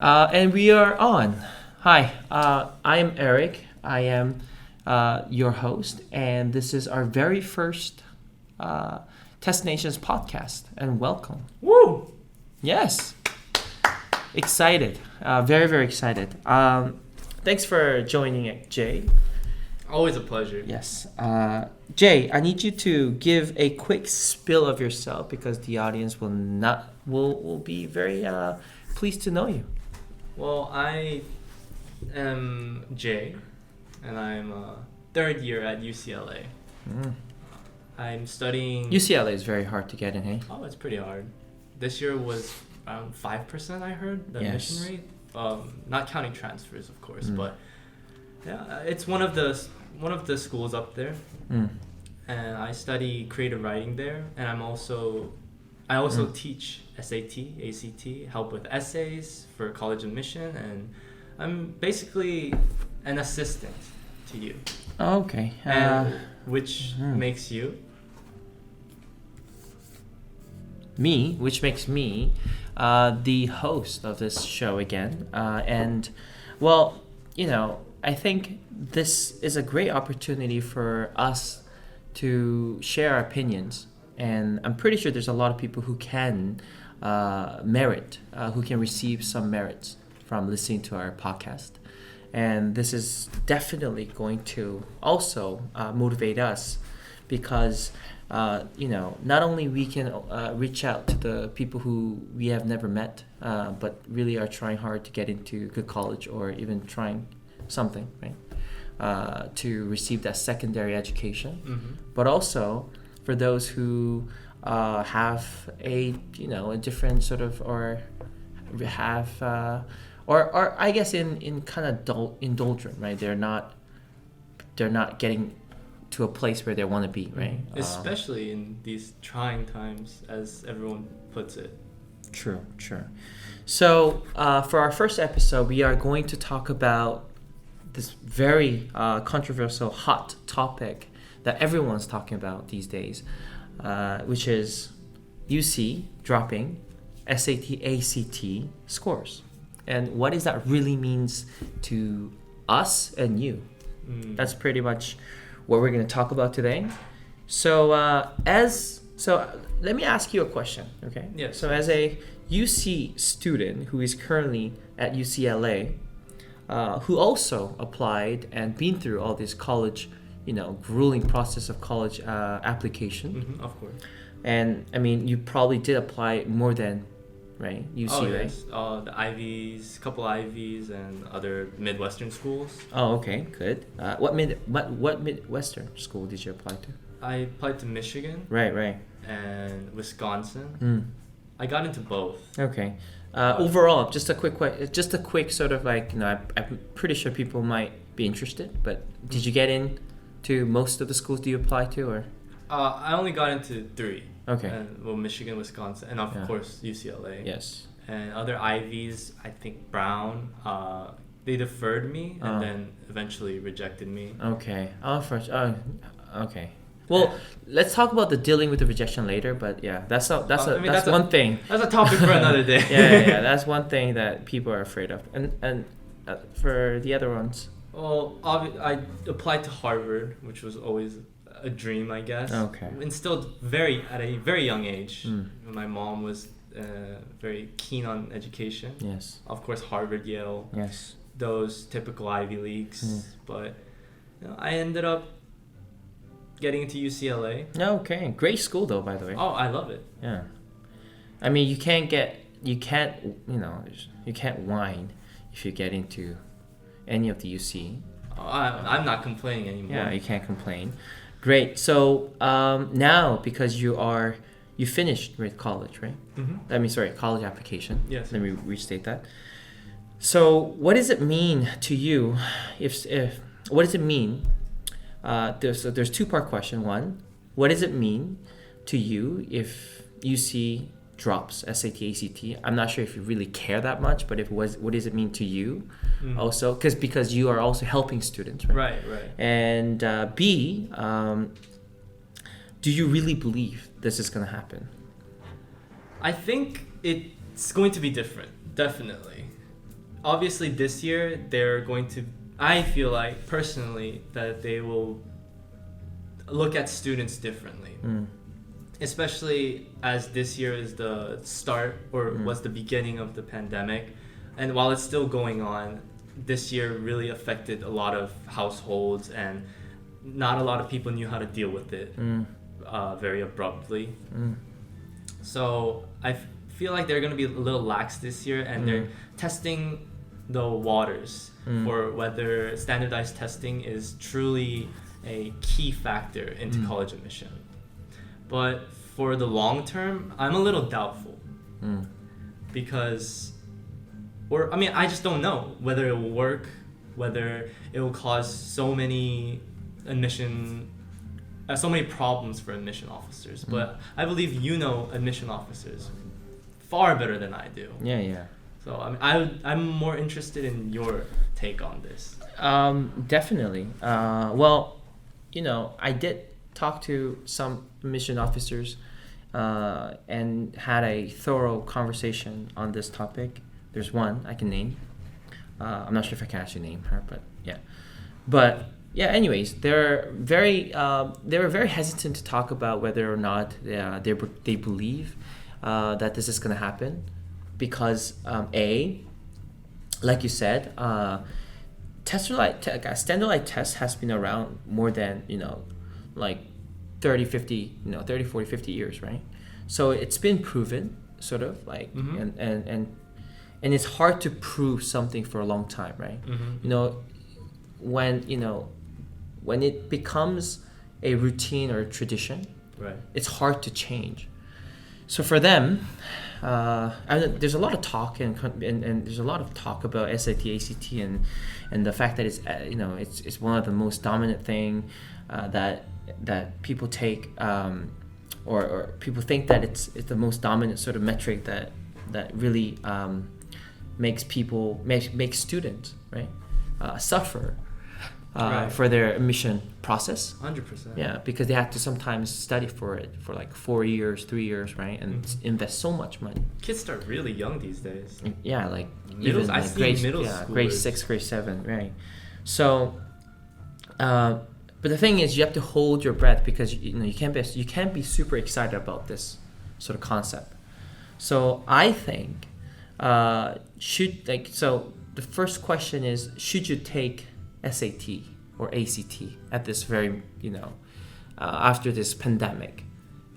And we are on. Hi, I am Eric. I am your host, and this is our very first Test Nations podcast. And welcome. Woo! Yes. Excited. Very, very excited. Thanks for joining it, Jay. Always a pleasure. Yes. Jay, I need you to give a quick spill of yourself because the audience will be very pleased to know you. Well, I am Jay, and I'm third year at UCLA. I'm studying... UCLA is very hard to get in, hey? Oh, it's pretty hard. This year was around 5%, I heard, the admission rate. Not counting transfers, of course, but yeah, it's one of the schools up there. And I study creative writing there, and I also teach SAT, ACT, help with essays for college admission, and I'm basically an assistant to you. Oh, okay. Which makes you? Me, which makes me the host of this show again. And, well, I think this is a great opportunity for us to share our opinions. And I'm pretty sure there's a lot of people who can who can receive some merits from listening to our podcast. And this is definitely going to also motivate us because, not only we can reach out to the people who we have never met, but really are trying hard to get into good college or even trying something, right? To receive that secondary education. But also for those who have a different sort of or have or I guess in kind of indulgent, right? They're not getting to a place where they want to be, right? Especially in these trying times, as everyone puts it. True. So for our first episode, we are going to talk about this very controversial, hot topic that everyone's talking about these days, which is UC dropping SAT, ACT scores. And what does that really means to us and you? That's pretty much what we're going to talk about today. So let me ask you a question, okay? Yes. So as a UC student who is currently at UCLA, who also applied and been through all this college, grueling process of college application. Of course. And I mean, you probably did apply more than, right? UC, right? Yes. The Ivies, couple Ivies, and other Midwestern schools. Oh, okay, good. What Midwestern school did you apply to? I applied to Michigan. Right. And Wisconsin. I got into both. Okay. Overall, just a quick sort of like, I'm pretty sure people might be interested, but did you get in to most of the schools do you apply to, or? I only got into 3. Okay. Michigan, Wisconsin, and of course UCLA. Yes. And other Ivies, I think Brown, they deferred me and then eventually rejected me. Okay. Okay. Well, let's talk about the dealing with the rejection later. But yeah, that's one thing. That's a topic for another day. yeah. That's one thing that people are afraid of. And for the other ones. Well, I applied to Harvard, which was always a dream, I guess. Okay. Instilled at a very young age. My mom was very keen on education. Yes. Of course, Harvard, Yale. Yes. Those typical Ivy Leagues. But I ended up getting into UCLA. Okay. Great school though, by the way. Oh, I love it. Yeah. I mean, you can't whine if you get into any of the UC. I'm not complaining anymore. Yeah, you can't complain. Great. So now, because you finished with college, right? College application. Yes. Let me restate that. So what does it mean to you what does it mean? There's 2-part question. One, what does it mean to you if UC drops SAT, ACT? I'm not sure if you really care that much, but what does it mean to you? Also, because you are also helping students, right? Right. And B, do you really believe this is going to happen? I think it's going to be different, definitely. obviously this year they're going to, I feel like personally that they will look at students differently. Especially as this year is the start or was the beginning of the pandemic. And while it's still going on, this year really affected a lot of households and not a lot of people knew how to deal with it very abruptly. So I feel like they're going to be a little lax this year, and they're testing the waters for whether standardized testing is truly a key factor into college admission. But for the long term, I'm a little doubtful because, I just don't know whether it will work, whether it will cause so many problems for admission officers. But I believe you know admission officers far better than I do. Yeah. So I'm more interested in your take on this. Definitely. Well, I did talk to some admission officers and had a thorough conversation on this topic. There's one I can name. I'm not sure if I can actually name her, but yeah. But yeah, anyways, they were very hesitant to talk about whether or not they believe that this is going to happen, because like you said, standardized test has been around more than 30, 40, 50 years, right? So it's been proven, sort of like, and it's hard to prove something for a long time, right? When it becomes a routine or a tradition, right, it's hard to change. So for them, there's a lot of talk and there's a lot of talk about SAT, ACT, and the fact that it's one of the most dominant thing that people take, or people think that it's the most dominant sort of metric that really makes students, right, suffer for their admission process. 100%. Yeah, because they have to sometimes study for it for like 4 years, 3 years, right, and invest so much money. Kids start really young these days. Yeah, like middle school, grade 6, grade 7, right? So, but the thing is, you have to hold your breath, because you can't be super excited about this sort of concept. So I think the first question is, should you take SAT or ACT at this very after this pandemic,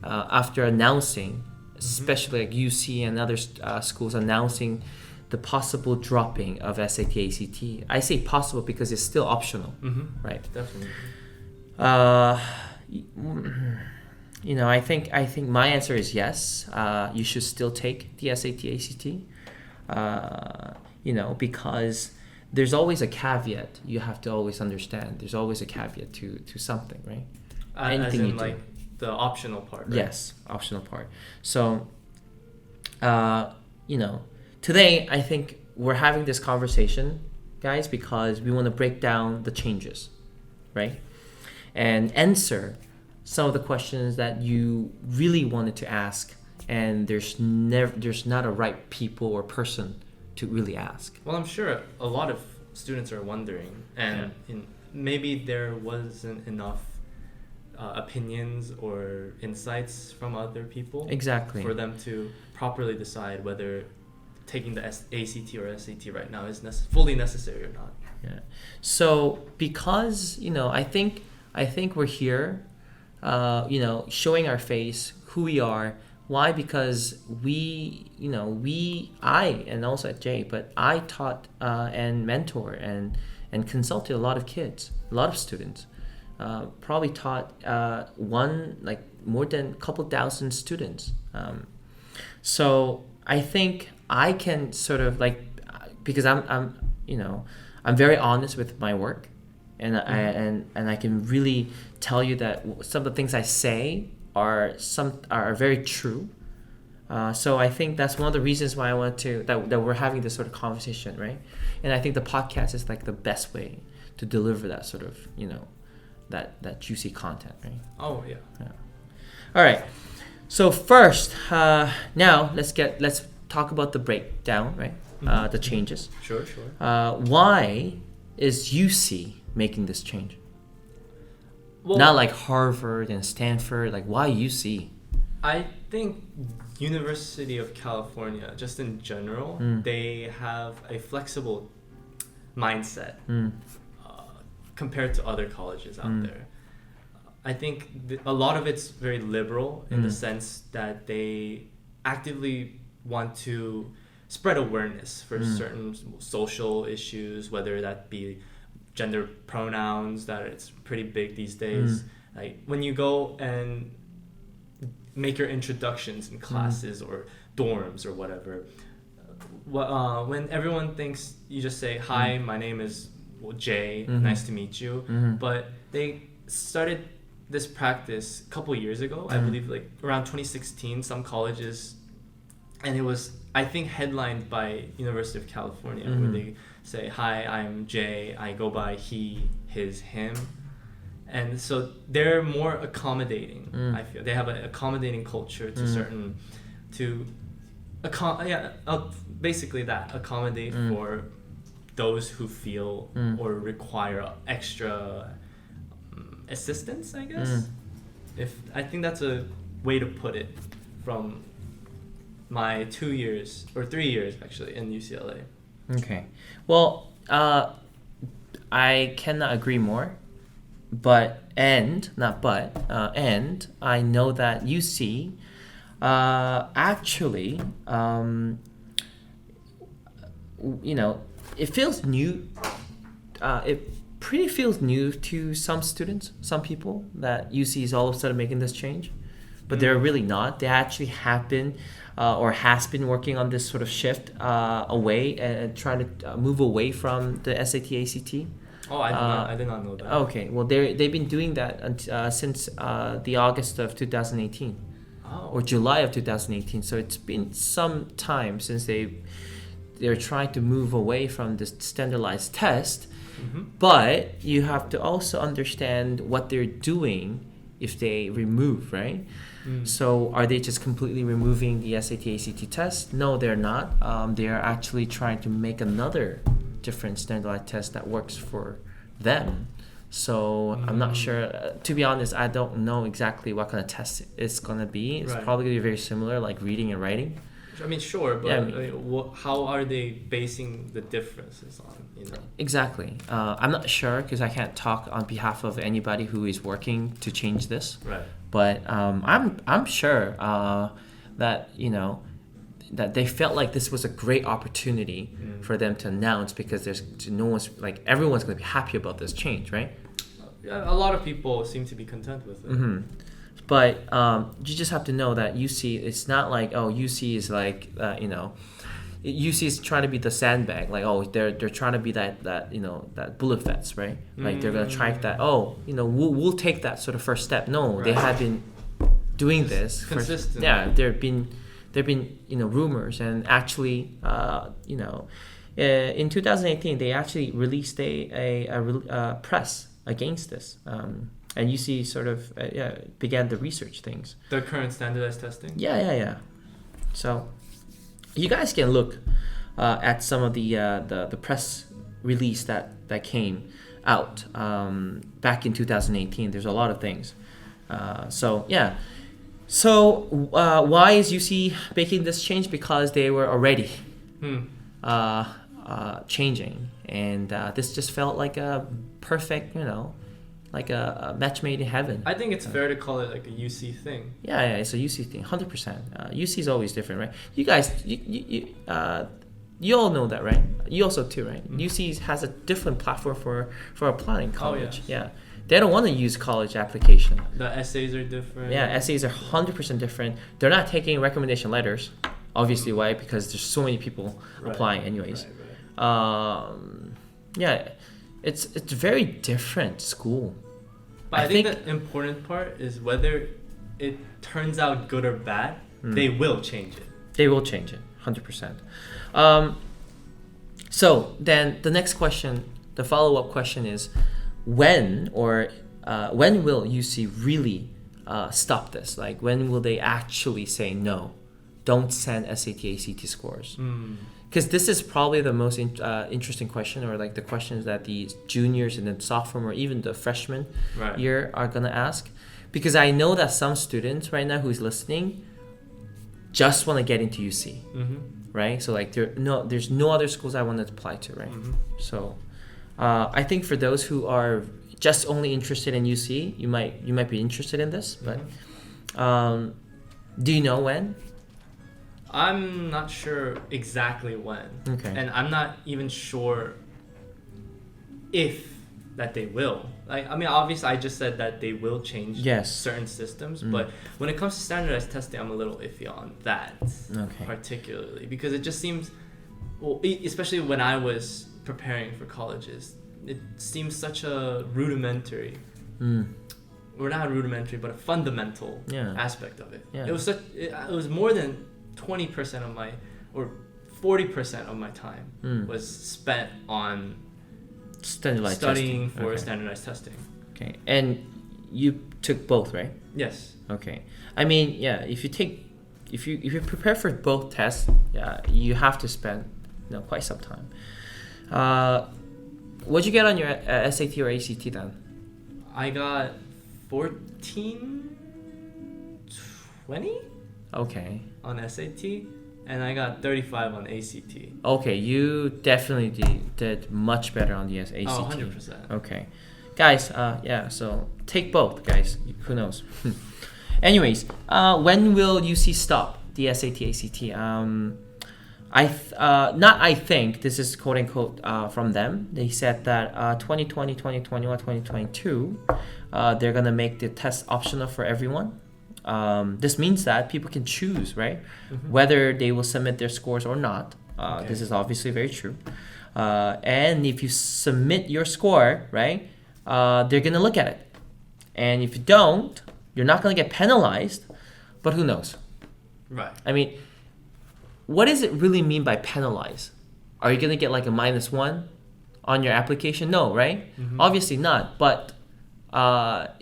after announcing, especially like UC and other schools announcing the possible dropping of SAT, ACT. I say possible because it's still optional, right? Definitely. I think my answer is yes. You should still take the SAT, ACT. Because there's always a caveat. You have to always understand. There's always a caveat to something, right? As in like the optional part, right? Yes, optional part. So, today I think we're having this conversation, guys, because we want to break down the changes, right? And answer some of the questions that you really wanted to ask, and there's not a right people or person to really ask. Well, I'm sure a lot of students are wondering, and maybe there wasn't enough opinions or insights from other people, exactly, for them to properly decide whether taking the ACT or SAT right now is fully necessary or not. Yeah. So because I think we're here, showing our face, who we are. Why? Because I, and also at Jay, but I taught and mentor and consulted a lot of kids, a lot of students. Probably taught more than a couple thousand students. So I think I can sort of because I'm very honest with my work, and I can really tell you that some of the things I say are very true. So I think that's one of the reasons why I want that we're having this sort of conversation, right? And I think the podcast is like the best way to deliver that sort of that juicy content, right? Oh yeah. All right. So first, now let's talk about the breakdown, right? the changes. Sure. Why is UC making this change? Well, not like Harvard and Stanford. Like, why UC? I think University of California, just in general, they have a flexible mindset compared to other colleges out there. I think a lot of it's very liberal in the sense that they actively want to spread awareness for certain social issues, whether that be gender pronouns, that it's pretty big these days. Like when you go and make your introductions in classes or dorms or whatever, when everyone thinks, you just say, hi, my name is Jay, nice to meet you. But they started this practice a couple years ago, I believe like around 2016, some colleges, and it was, I think, headlined by University of California, where they say, hi, I'm Jay, I go by he, his, him. And so they're more accommodating, I feel. They have an accommodating culture to certain, basically that, accommodate for those who feel or require extra assistance, I guess. I think that's a way to put it from my 2 years, or 3 years actually, in UCLA. Okay. Well, I cannot agree more. And I know that UC actually, it feels new. It pretty feels new to some students, some people, that UC is all of a sudden making this change. But they're really not. They actually have been or has been working on this sort of shift away and trying to move away from the SAT, ACT. Oh, I did not know that. Okay, well, they've been doing that since the August of 2018. Or July of 2018. So it's been some time since they're trying to move away from this standardized test. But you have to also understand what they're doing if they remove, right? So are they just completely removing the SAT, ACT test? No, they're not. They are actually trying to make another different standardized test that works for them. So I'm not sure. To be honest, I don't know exactly what kind of test it's going to be. It's probably going to be very similar, like reading and writing. I mean, sure, but how are they basing the differences on, Exactly. I'm not sure because I can't talk on behalf of anybody who is working to change this. Right. But I'm sure that, that they felt like this was a great opportunity for them to announce, because everyone's going to be happy about this change, right? A lot of people seem to be content with it. But you just have to know that UC, it's not like, UC is like, UC is trying to be the sandbag, like, they're trying to be that bullet vets, right? Like they're going to try that, we'll take that sort of first step. No, they have been doing this. Consistent. There've been rumors, and actually, in 2018 they actually released a press against this, and UC sort of began to research things. The current standardized testing. Yeah. So you guys can look at some of the press release that came out back in 2018. There's a lot of things. So why is UC making this change? Because they were already changing, and this just felt like a perfect, like a match made in heaven. I think it's fair to call it like a UC thing. Yeah, it's a UC thing, 100%. UC is always different, right? You guys, you all know that, right? You also too, right? UC has a different platform for applying college. Yes. Yeah. They don't want to use college application. The essays are different. Yeah, essays are 100% different. They're not taking recommendation letters. Obviously, why? Because there's so many people applying anyways. It's very different school. But I think the important part is whether it turns out good or bad, they will change it. They will change it, 100%. So then the next question, the follow-up question is, when will UC really stop this? Like, when will they actually say no, don't send SAT, ACT scores? because this is probably the most interesting question, or like the questions that the juniors and then sophomore or even the freshman year are gonna ask, because I know that some students right now who's listening just want to get into UC, right? So like there's no other schools I want to apply to, right? So I think for those who are just only interested in UC, you might be interested in this, but do you know when? I'm not sure exactly when. Okay. And I'm not even sure if that they will. Like, I mean, obviously I just said that they will change certain systems, but when it comes to standardized testing, I'm a little iffy on that particularly, because it just seems, well, especially when I was preparing for colleges, it seems such a rudimentary, or not rudimentary, but a fundamental aspect of it. Yeah. It was more than 20% of my, or 40% of my time was spent on studying for standardized testing. Okay, and you took both, right? Yes. Okay. I mean, yeah. If you prepare for both tests, you have to spend quite some time. What'd you get on your SAT or ACT then? I got 1420. Okay. On SAT, and I got 35 on ACT. Okay, you definitely did much better on the ACT. Oh, 100%. Okay. Guys, so take both, guys. Who knows? Anyways, when will UC stop the SAT, ACT? I think, this is quote unquote from them. They said that 2020, 2021, 2022, they're going to make the test optional for everyone. This means that people can choose, right? Whether they will submit their scores or not. This is obviously very true. And if you submit your score, right, they're going to look at it. And if you don't, you're not going to get penalized, but who knows? Right. I mean, what does it really mean by penalize? Are you going to get like a -1 on your application? No, right? Obviously not, but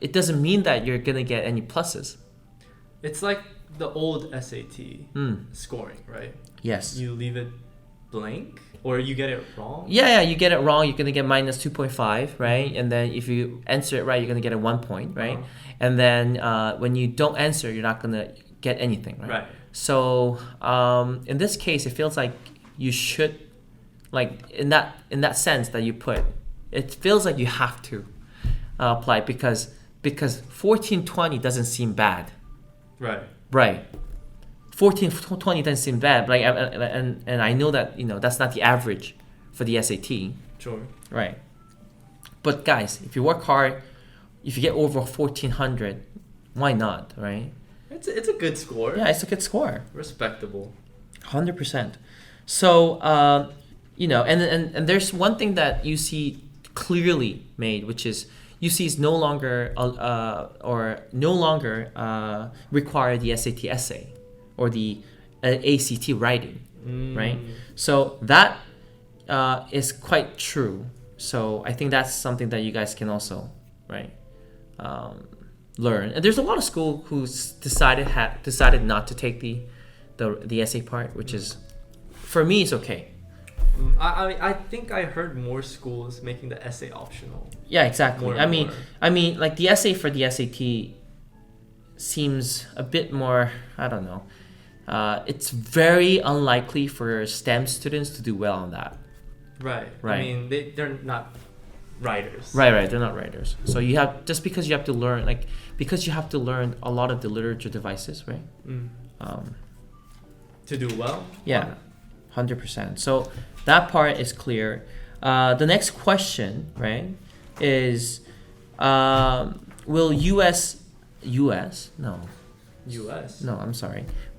it doesn't mean that you're going to get any pluses. It's like the old SAT scoring, right? Yes. You leave it blank, or you get it wrong? Yeah, you get it wrong, you're going to get -2.5, right? And then if you answer it right, you're going to get a 1 point, right? And then when you don't answer, you're not going to get anything, right? Right. So in this case, it feels like you should, like in that sense that you put, it feels like you have to apply because 1420 doesn't seem bad. Right. 1420 doesn't seem bad, like, and I know that that's not the average for the SAT. Sure. Right. But guys, if you work hard, if you get over 1400, why not, right? It's a good score. Yeah, it's a good score. Respectable. 100%. So and there's one thing that UC clearly made, which is UC is no longer require the SAT essay or the ACT writing, right? So that is quite true. So I think that's something that you guys can also, right, learn. And there's a lot of schools who decided not to take the essay part, which is, for me, it's okay. I think I heard more schools making the essay optional. Yeah, exactly. I mean, like the essay for the SAT seems a bit more, I don't know. It's very unlikely for STEM students to do well on that. Right. I mean, they're not writers. Right. They're not writers. So because you have to learn a lot of the literature devices, right? To do well? Yeah, 100%. So that part is clear. The next question, right, is will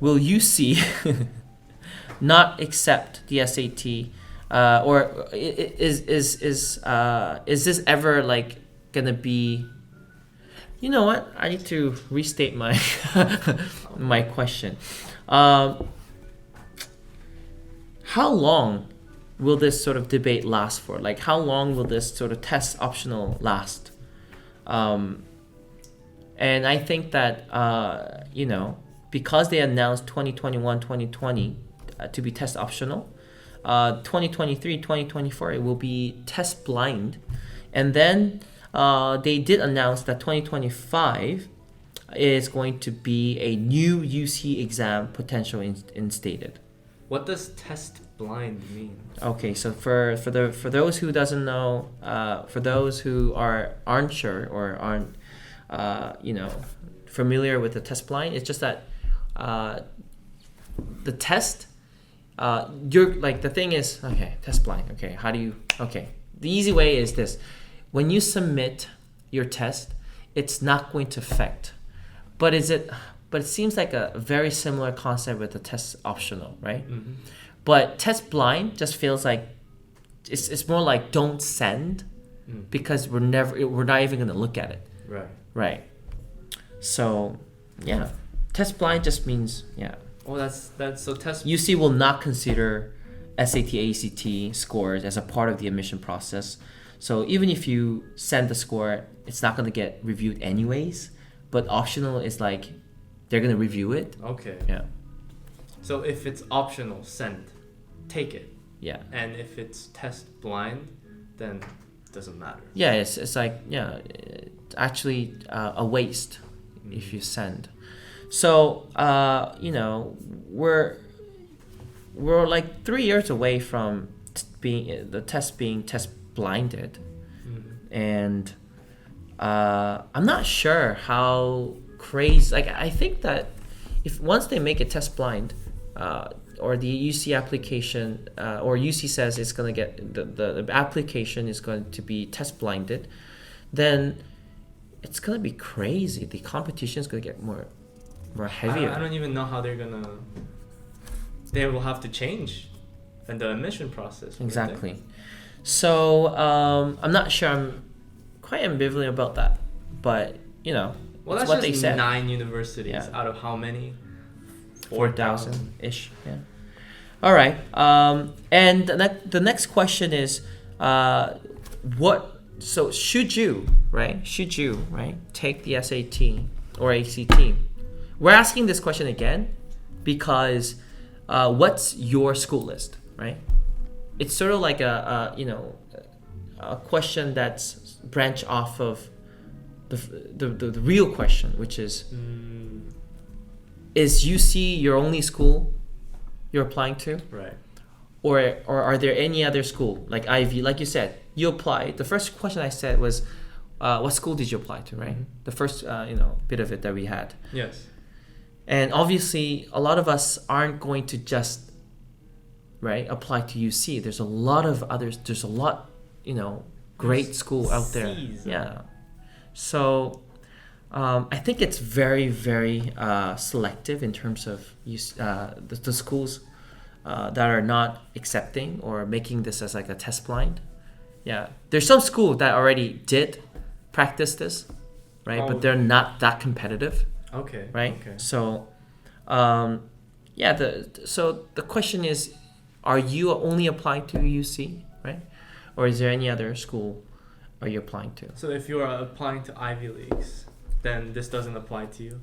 will UC not accept the SAT, or is this ever like gonna be? You know what? I need to restate my my question. How long will this sort of debate last for? Like, how long will this sort of test optional last? And I think that, because they announced 2021, 2020 to be test optional, 2023, 2024, it will be test blind. And then they did announce that 2025 is going to be a new UC exam potential instated. What does test blind mean? Okay, so for those who doesn't know, for those who aren't sure or aren't familiar with the test blind, it's just that the test, you're like, the thing is, okay, test blind. Okay, how do you? Okay, the easy way is this: when you submit your test, it's not going to affect. But it seems like a very similar concept with the test optional, right? Mm-hmm. But test blind just feels like it's more like don't send because we're not even going to look at it. Right. So, yeah. Test blind just means, yeah. Oh, that's so test. UC will not consider SAT, ACT scores as a part of the admission process. So even if you send the score, it's not going to get reviewed anyways. But optional is like they're going to review it. Okay. Yeah. So if it's optional, send. Take it. Yeah. And if it's test blind, then it doesn't matter. Yeah, it's like, yeah, it's actually a waste if you send. So, we're like 3 years away from the test being test blinded. And I'm not sure how crazy, like, I think that if once they make it test blind, or the UC application, or UC says it's going to get, the application is going to be test blinded, then it's going to be crazy. The competition is going to get more heavier. I don't even know how they will have to change in the admission process. Exactly. So I'm not sure. I'm quite ambivalent about that, but well, that's what just they said. 9 universities out of how many? 4,000 ish. Yeah. All right. And the next question is, so should you take the SAT or ACT? We're asking this question again because what's your school list, right? It's sort of like a question that's branched off of the real question, which is UC your only school you're applying to? Right. Or are there any other school, like Ivy, like you said, you applied. The first question I said was, what school did you apply to, right? Mm-hmm. The first, bit of it that we had. Yes. And obviously, a lot of us aren't going to just, apply to UC. There's a lot of others. There's a lot, great school out there. Yeah. So, I think it's very, very selective in terms of the schools that are not accepting or making this as like a test blind. Yeah, there's some schools that already did practice this, right? But they're not that competitive. Okay. Right. Okay. So, the question is, are you only applying to UC, right? Or is there any other school are you applying to? So if you are applying to Ivy Leagues, then this doesn't apply to you?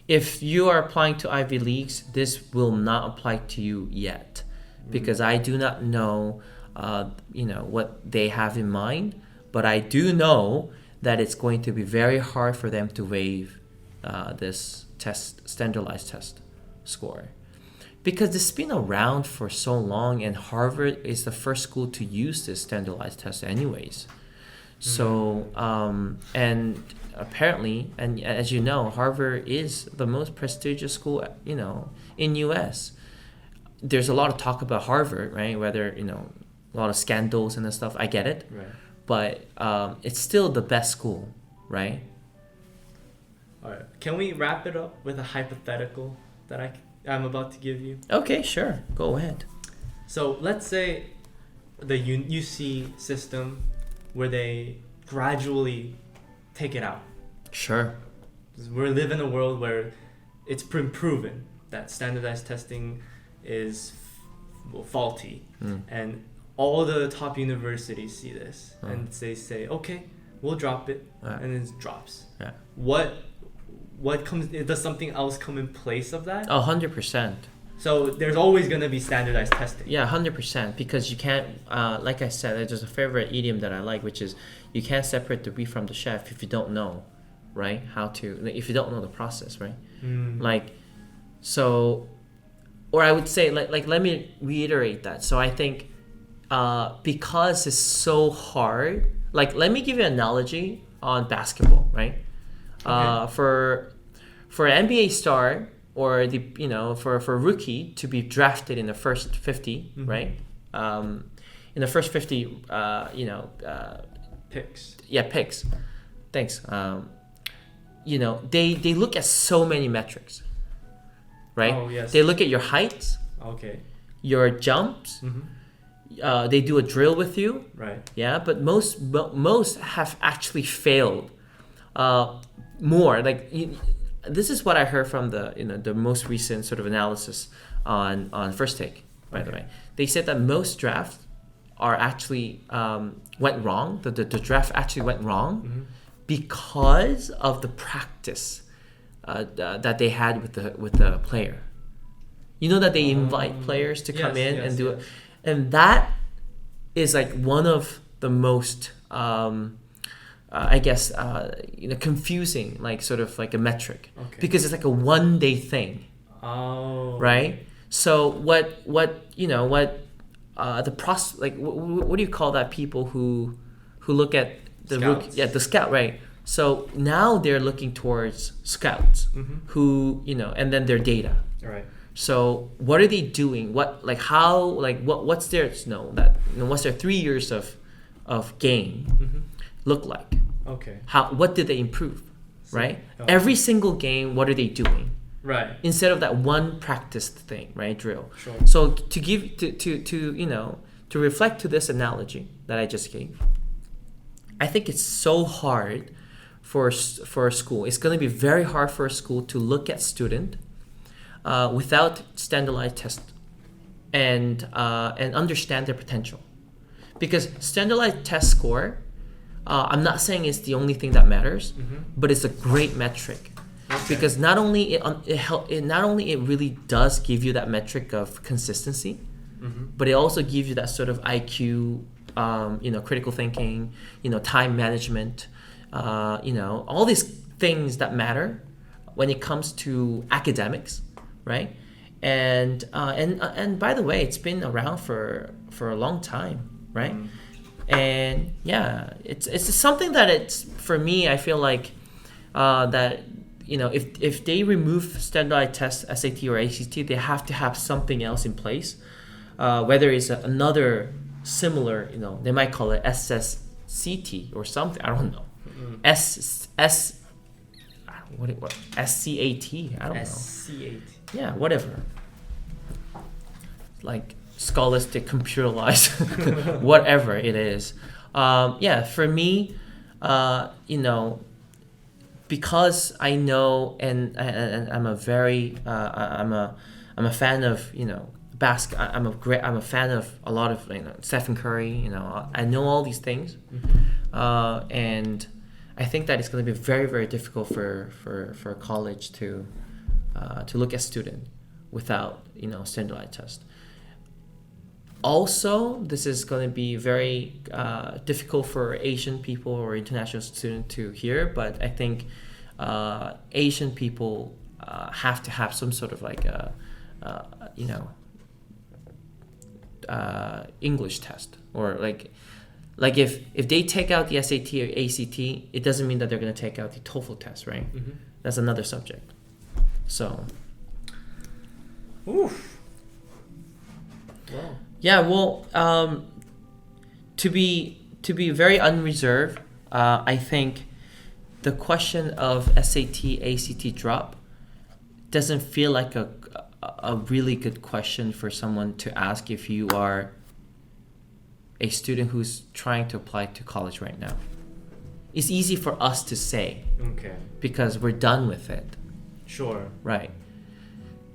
If you are applying to Ivy Leagues, this will not apply to you yet, because I do not know, what they have in mind. But I do know that it's going to be very hard for them to waive this standardized test score, because it's been around for so long, and Harvard is the first school to use this standardized test, anyways. So, and apparently, and as you know, Harvard is the most prestigious school, in U.S. There's a lot of talk about Harvard, right? Whether, a lot of scandals and stuff. I get it. Right. But it's still the best school, right? All right. Can we wrap it up with a hypothetical that I'm about to give you? Okay, sure. Go ahead. So let's say the UC system, where they gradually take it out. Sure. We live in a world where it's been proven that standardized testing is faulty, and all the top universities see this, and they say, okay, we'll drop it, and it drops. Yeah. What comes? Does something else come in place of that? 100%. So there's always going to be standardized testing. Yeah, 100%. Because you can't, like I said, there's a favorite idiom that I like, which is you can't separate the beef from the chef if you don't know, right? If you don't know the process, right? Like, so, or I would say, like let me reiterate that. So I think because it's so hard, like let me give you an analogy on basketball, right? Okay. For an NBA star, or for a rookie to be drafted in the first 50, right? In the first 50, picks. Yeah, picks. Thanks. They look at so many metrics, right? Oh, yes. They look at your height. Okay. Your jumps. They do a drill with you. Right. Yeah, but most have actually failed. More like. This is what I heard from the most recent sort of analysis on First Take, by the way. They said that most drafts are actually went wrong. The draft actually went wrong because of the practice that they had with the player. You know that they invite players to come in and do it, and that is like one of the most confusing, like sort of like a metric, because it's like a one-day thing. Oh. Right. So what the process, like what do you call that? People who look at the rookie, the scout, right? So now they're looking towards scouts who and then their data. Right. So what are they doing? What's their what's their 3 years of game look like? Okay. What did they improve? Right? Every single game, what are they doing? Right. Instead of that one practiced thing, right? Drill. Sure. So to reflect to this analogy that I just gave, I think it's so hard for a school. It's going to be very hard for a school to look at student without standardized test and understand their potential, because standardized test score. I'm not saying it's the only thing that matters, but it's a great metric, because not only it really does give you that metric of consistency, but it also gives you that sort of IQ, critical thinking, time management, all these things that matter when it comes to academics, right? And by the way, it's been around for a long time, right? And yeah, it's something that it's, for me, I feel like that if they remove standardized tests, SAT or ACT, they have to have something else in place, whether it's another similar, they might call it SSCT or something, I don't know. SCAT, I don't know. SCAT. Yeah, whatever. Like scholastic, computerized, whatever it is. For me, because I know and I'm a very I'm a fan of I'm a fan of a lot of Stephen Curry. I know all these things, and I think that it's going to be very, very difficult for a college to look at student without standardized test. Also, this is going to be very difficult for Asian people or international students to hear, but I think Asian people have to have some sort of like English test, or like if they take out the SAT or ACT, it doesn't mean that they're going to take out the TOEFL test, right? That's another subject. So. Oof. Wow. Yeah, well, to be very unreserved, I think the question of SAT, ACT drop doesn't feel like a really good question for someone to ask if you are a student who's trying to apply to college right now. It's easy for us to say, because we're done with it. Sure. Right.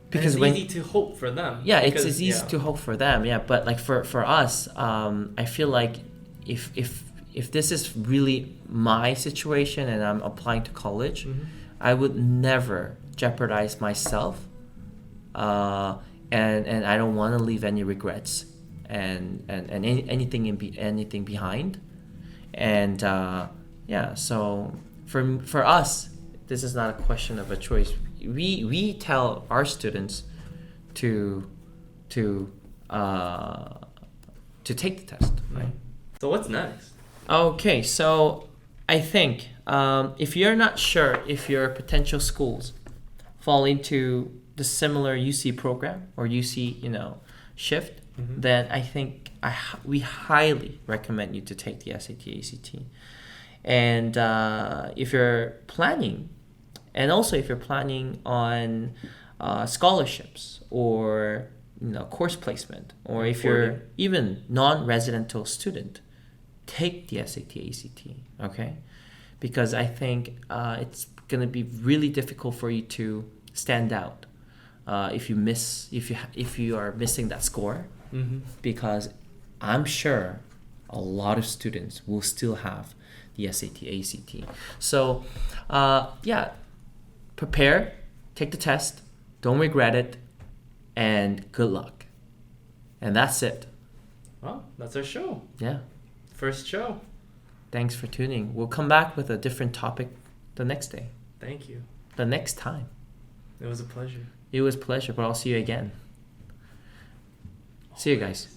Because it's easy to hope for them. Yeah, it's easy to hope for them. Yeah, but like for us, I feel like if this is really my situation and I'm applying to college, I would never jeopardize myself and I don't want to leave any regrets and anything behind. And so for us, this is not a question of a choice. We tell our students to take the test, right? So what's next? Okay, so I think if you're not sure if your potential schools fall into the similar UC program or UC, shift, then I think we highly recommend you to take the SAT, ACT. And if you're planning, and also if you're planning on scholarships or course placement, or if you're even non-residential student, take the SAT, ACT, okay? Because I think it's gonna be really difficult for you to stand out if you are missing that score, because I'm sure a lot of students will still have the SAT, ACT. So prepare, take the test, don't regret it, and good luck. And that's it. Well, that's our show. Yeah. First show. Thanks for tuning. We'll come back with a different topic the next day. Thank you. The next time. It was a pleasure. It was a pleasure, but I'll see you again. See you guys.